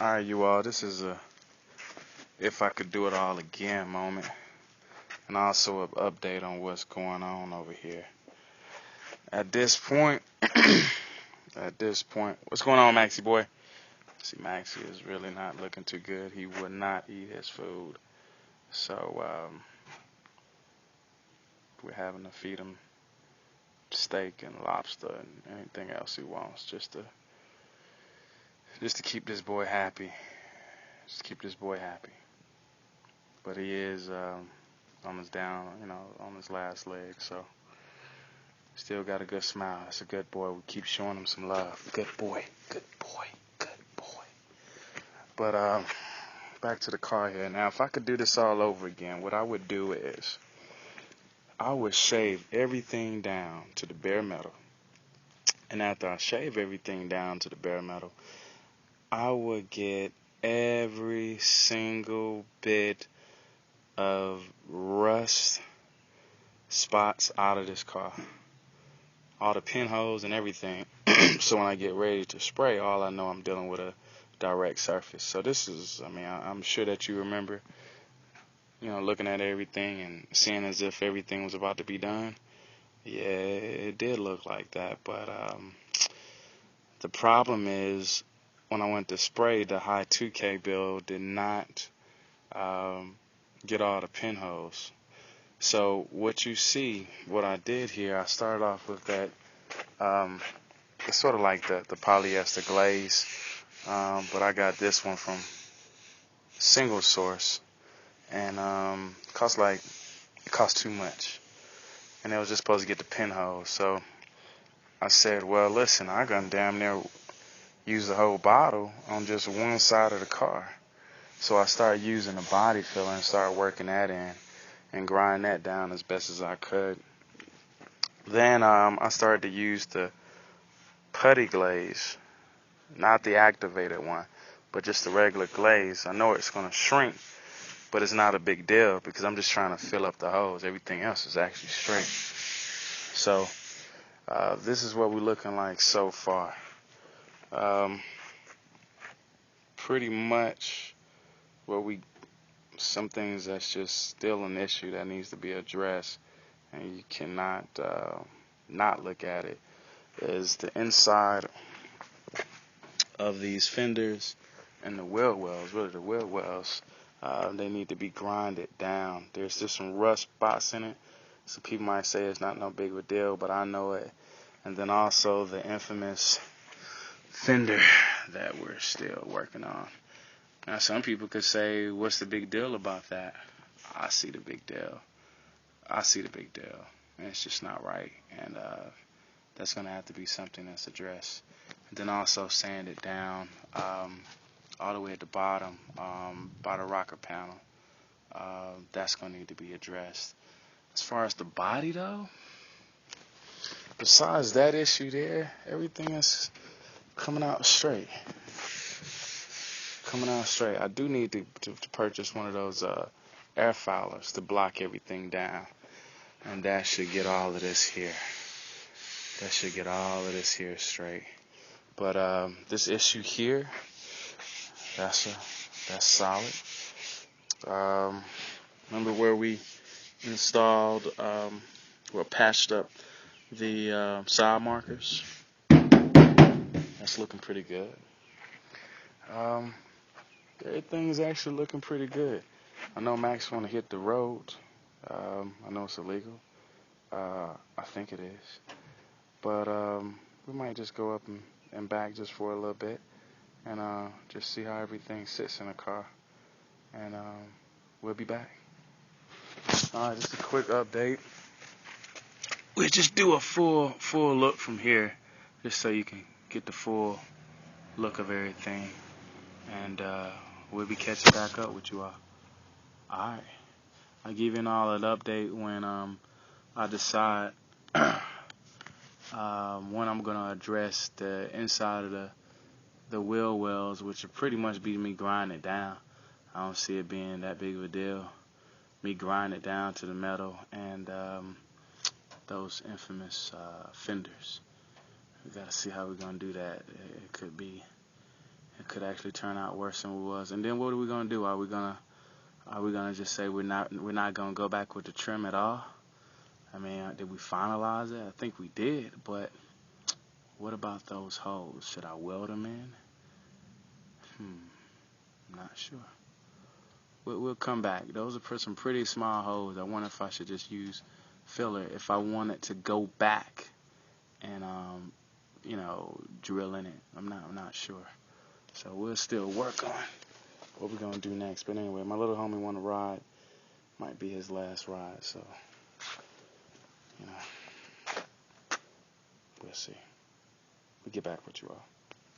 Alright, you all, this is a if I could do it all again moment, and also an update on what's going on over here. At this point, what's going on, Maxie boy? See, Maxie is really not looking too good. He would not eat his food. So, we're having to feed him steak and lobster and anything else he wants just to keep this boy happy. Just keep this boy happy. But he is almost down, on his last leg, so still got a good smile. That's a good boy. We keep showing him some love. Good boy. Good boy. Good boy. But back to the car here. Now, if I could do this all over again, what I would do is I would shave everything down to the bare metal. And after I shave everything down to the bare metal, I would get every single bit of rust spots out of this car. All the pinholes and everything. So when I get ready to spray, all I know I'm dealing with a direct surface. So this is, I'm sure that you remember, looking at everything and seeing as if everything was about to be done. Yeah, it did look like that. But the problem is, when I went to spray, the high 2K build did not get all the pinholes. So what you see, what I did here, I started off with that, it's sort of like the polyester glaze, but I got this one from single source, and it cost too much, and it was just supposed to get the pinholes. So I said, well, listen, I'm gonna damn near use the whole bottle on just one side of the car. So I started using the body filler and started working that in and grind that down as best as I could. Then I started to use the putty glaze, not the activated one, but just the regular glaze. I know it's going to shrink, but it's not a big deal because I'm just trying to fill up the holes. Everything else is actually straight. So this is what we're looking like so far. Pretty much some things that's just still an issue that needs to be addressed, and you cannot not look at it, is the inside of these fenders and the wheel wells. Really, the wheel wells, they need to be grinded down. There's just some rust spots in it, so people might say it's not no big of a deal, but I know it. And then also the infamous fender that we're still working on. Now, some people could say, what's the big deal about that? I see the big deal. And it's just not right. And that's going to have to be something that's addressed. And then also sand it down all the way at the bottom by the rocker panel. That's going to need to be addressed. As far as the body, though, besides that issue there, everything is coming out straight. I do need to purchase one of those air foulers to block everything down, and that should get all of this here. Straight. But this issue here, that's solid. Remember where we installed, patched up the side markers? That's looking pretty good. Everything is actually looking pretty good. I know Max want to hit the road. I know it's illegal. I think it is. But we might just go up and back just for a little bit and just see how everything sits in the car. And we'll be back. All right, just a quick update. We'll just do a full look from here, just so you can get the full look of everything. And we'll be catching back up with you all. Alright. I'll give you all an update when I decide when I'm going to address the inside of the wheel wells, which will pretty much be me grinding it down. I don't see it being that big of a deal. Me grinding it down to the metal and those infamous fenders. We got to see how we're going to do that. It could be could actually turn out worse than we was. And then what are we gonna do? Are we gonna just say we're not gonna go back with the trim at all? I mean, did we finalize it? I think we did, but what about those holes? Should I weld them in? I'm not sure. We'll come back. Those are some pretty small holes. I wonder if I should just use filler if I wanted to go back and drill in it. I'm not sure. So we'll still work on what we're gonna do next. But anyway, my little homie want to ride. Might be his last ride, so we'll see. We'll get back with you all.